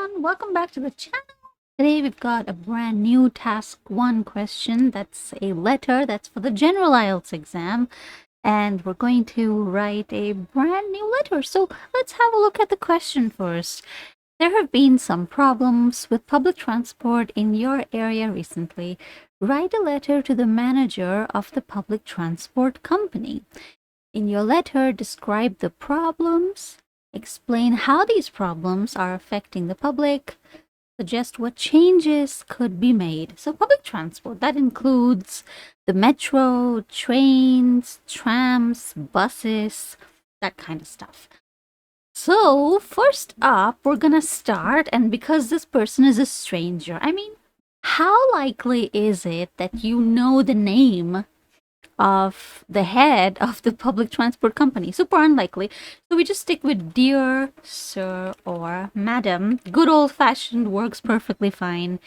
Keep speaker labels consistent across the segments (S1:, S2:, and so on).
S1: everyone, welcome back to the channel. Today we've got a brand new task 1 question. That's a letter that's for the general IELTS exam, and we're going to write a brand new letter. So let's have a look at the question first. There have been some problems with public transport in your area recently. Write a letter to the manager of the public transport company. In your letter, describe the problems, explain how these problems are affecting the public, suggest what changes could be made. So public transport, that includes the metro, trains, trams, buses, that kind of stuff. So first up, we're gonna start, and because this person is a stranger, I mean, how likely is it that you know the name of the head of the public transport company? Super unlikely. So we just stick with dear sir or madam. Good old-fashioned works perfectly fine.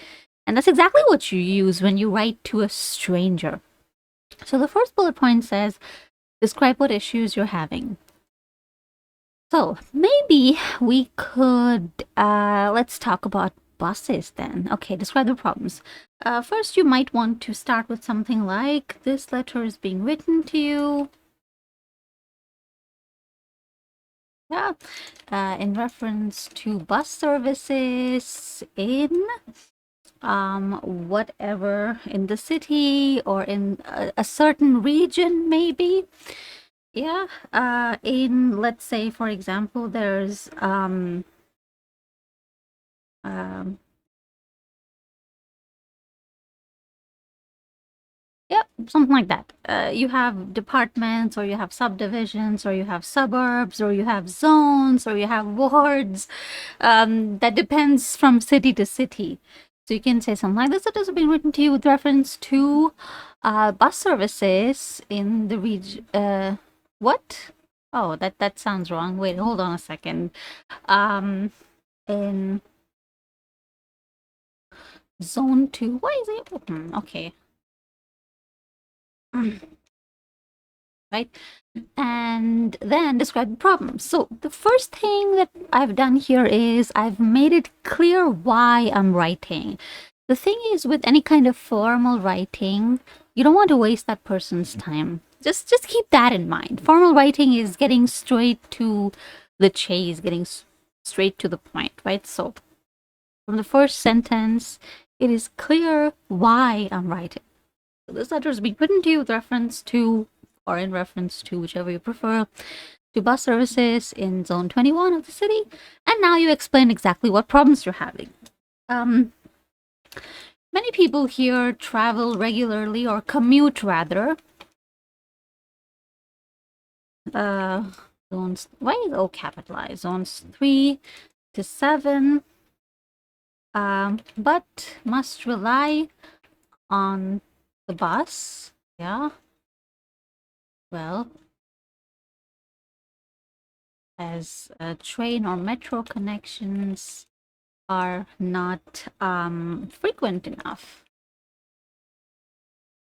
S1: And that's exactly what you use when you write to a stranger. So the first bullet point says, describe what issues you're having. So maybe we could, let's talk about buses then. Okay, describe the problems. First, you might want to start with something like, this letter is being written to you. Yeah, in reference to bus services in whatever, in the city or in a certain region, maybe. Yeah, in, let's say, for example, there's yep, something like that. You have departments, or you have subdivisions, or you have suburbs, or you have zones, or you have wards. That depends from city to city. So you can say something like this. It has been written to you with reference to bus services in the region. What? Oh, that sounds wrong. Wait, hold on a second. In zone 2. Why is it open? Okay. Right? And then describe the problem. So the first thing that I've done here is I've made it clear why I'm writing. The thing is, with any kind of formal writing, you don't want to waste that person's time. Just keep that in mind. Formal writing is getting straight to the chase, getting straight to the point, right? So from the first sentence, it is clear why I'm writing. So this letter is being written to you with reference to, or in reference to, whichever you prefer, to bus services in zone 21 of the city. And now you explain exactly what problems you're having. Many people here travel regularly, or commute rather. Zones, why is O capitalized? Zones 3 to 7. But must rely on the bus. Yeah. Well, as train or metro connections are not frequent enough.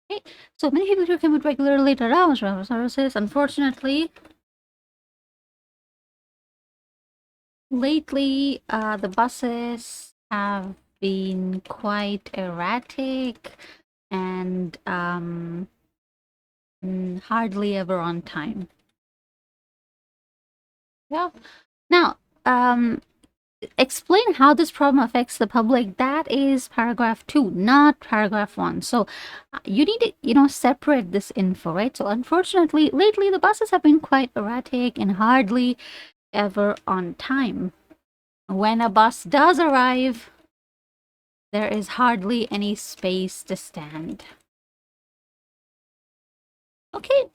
S1: Okay, so many people who commute regularly to travel services, unfortunately, lately the buses have been quite erratic and hardly ever on time. Yeah. Now, explain how this problem affects the public. That is paragraph 2, not paragraph 1. So you need to, separate this info, right? So unfortunately, lately the buses have been quite erratic and hardly ever on time. When a bus does arrive, there is hardly any space to stand. Okay,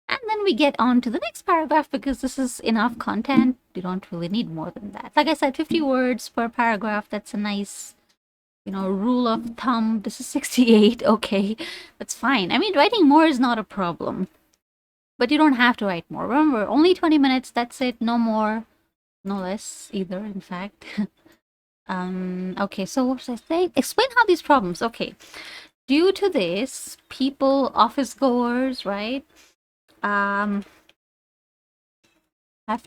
S1: and then we get on to the next paragraph because this is enough content. You don't really need more than that. Like I said, 50 words per paragraph. That's a nice, rule of thumb. This is 68. Okay, that's fine. I mean, writing more is not a problem. But you don't have to write more. Remember, only 20 minutes. That's it. No more. No less either, in fact. Okay, so what was I saying? Explain how these problems. Okay. Due to this, people, office goers, right? Have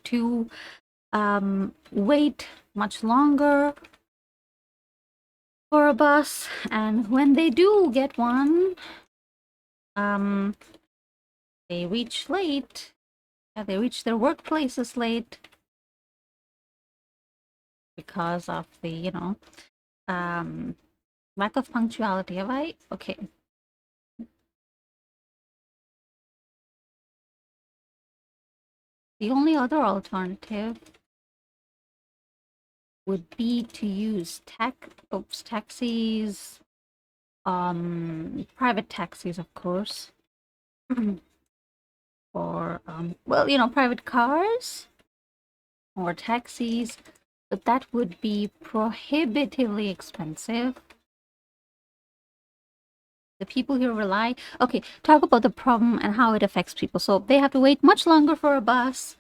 S1: to wait much longer for a bus, and when they do get one, they reach late. Yeah, they reach their workplaces late because of the, lack of punctuality. Have I? Okay. The only other alternative would be to use taxis, private taxis, of course, or well, private cars or taxis, but that would be prohibitively expensive. The people here rely. Okay, talk about the problem and how it affects people. So they have to wait much longer for a bus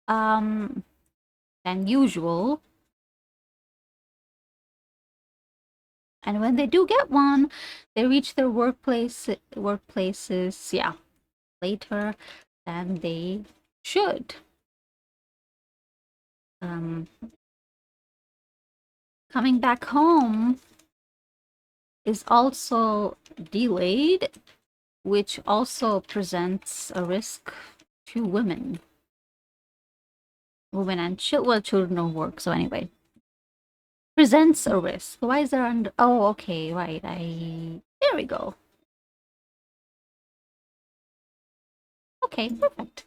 S1: than usual. And when they do get one, they reach their workplaces, yeah, later than they should. Coming back home is also delayed, which also presents a risk to women. Women and children don't work, so anyway. Presents a risk. Why is there under... Oh, okay, right. There we go. Okay, perfect.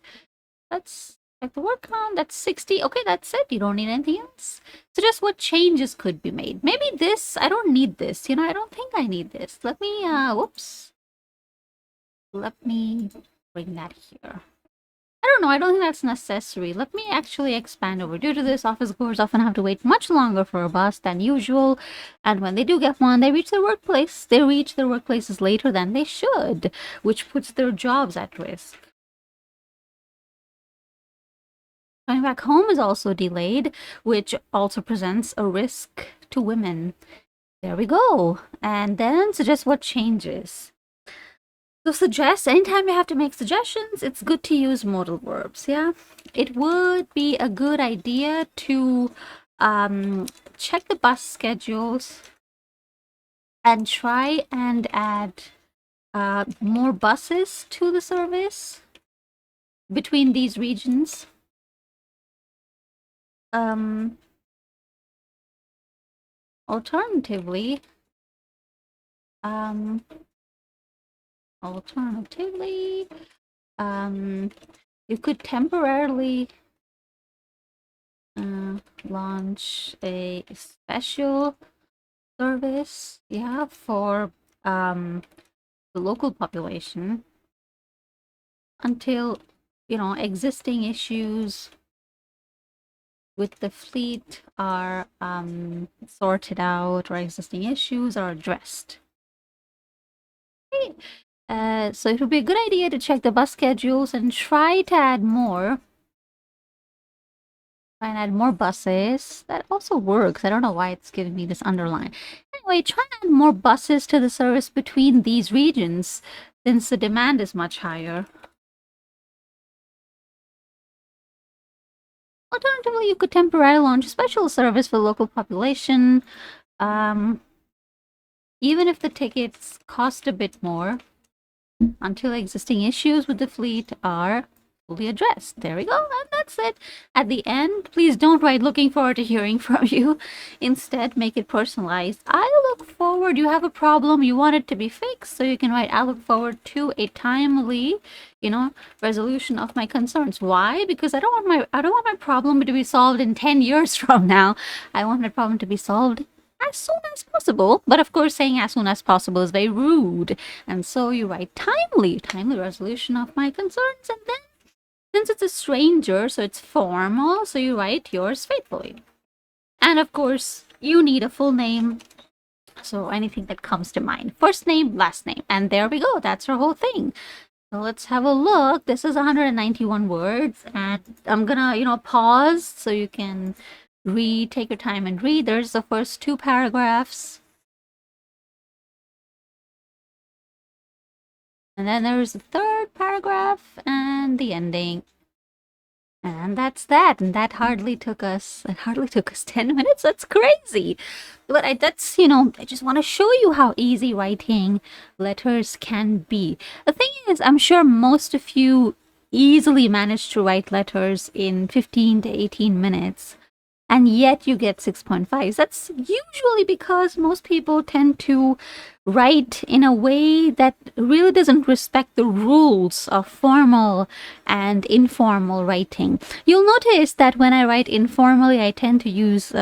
S1: Let's check the word count. That's 60. Okay, that's it. You don't need anything else. So just what changes could be made. Maybe this, I don't need this. I don't think I need this. Let me, whoops. Let me bring that here. I don't know. I don't think that's necessary. Let me actually expand over. Due to this, office goers often have to wait much longer for a bus than usual. And when they do get one, they reach their workplace. They reach their workplaces later than they should, which puts their jobs at risk. Coming back home is also delayed, which also presents a risk to women. There we go. And then suggest what changes. So suggest, anytime you have to make suggestions, it's good to use modal verbs, yeah? It would be a good idea to check the bus schedules and try and add more buses to the service between these regions. Alternatively, you could temporarily launch a special service, yeah, for the local population until, existing issues with the fleet are sorted out or existing issues are addressed. Okay. So it would be a good idea to check the bus schedules and try to add more. Try and add more buses. That also works. I don't know why it's giving me this underline. Anyway, try and add more buses to the service between these regions since the demand is much higher. Alternatively, you could temporarily launch a special service for the local population. Even if the tickets cost a bit more, until existing issues with the fleet are fully addressed. There we go, and that's it. At the end, please don't write "looking forward to hearing from you." Instead, make it personalized. I look forward, you have a problem, you want it to be fixed, so you can write, "I look forward to a timely, resolution of my concerns." Why? Because I don't want my problem to be solved in 10 years from now. I want my problem to be solved as soon as possible. But of course, saying as soon as possible is very rude. And so you write timely resolution of my concerns. And then, since it's a stranger, so it's formal, so you write yours faithfully. And of course, you need a full name. So anything that comes to mind. First name, last name. And there we go. That's our whole thing. So let's have a look. This is 191 words. And I'm gonna, pause so you can read, take your time and read. There's the first 2 paragraphs. And then there's the 3rd paragraph and the ending. And that's that. And that hardly took us 10 minutes. That's crazy. But that's, I just want to show you how easy writing letters can be. The thing is, I'm sure most of you easily manage to write letters in 15 to 18 minutes, and yet you get 6.5. That's usually because most people tend to write in a way that really doesn't respect the rules of formal and informal writing. You'll notice that when I write informally, I tend to use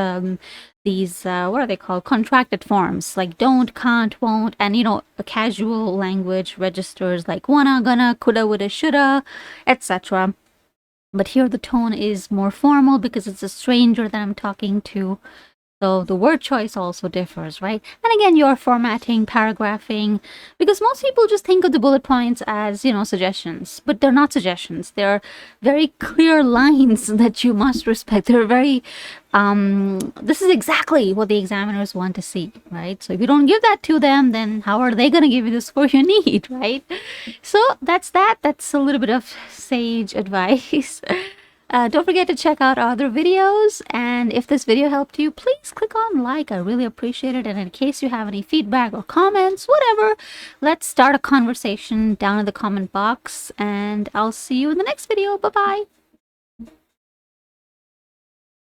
S1: these, what are they called? Contracted forms like don't, can't, won't, and a casual language registers like wanna, gonna, coulda, woulda, shoulda, etc. But here the tone is more formal because it's a stranger that I'm talking to. So the word choice also differs, right? And again, you're formatting, paragraphing, because most people just think of the bullet points as, suggestions, but they're not suggestions. They're very clear lines that you must respect. They're very, this is exactly what the examiners want to see, right? So if you don't give that to them, then how are they going to give you the score you need, right? So that's that. That's a little bit of sage advice. Don't forget to check out our other videos, and if this video helped you, please click on like. I really appreciate it. And in case you have any feedback or comments, whatever, let's start a conversation down in the comment box, and I'll see you in the next video. Bye bye.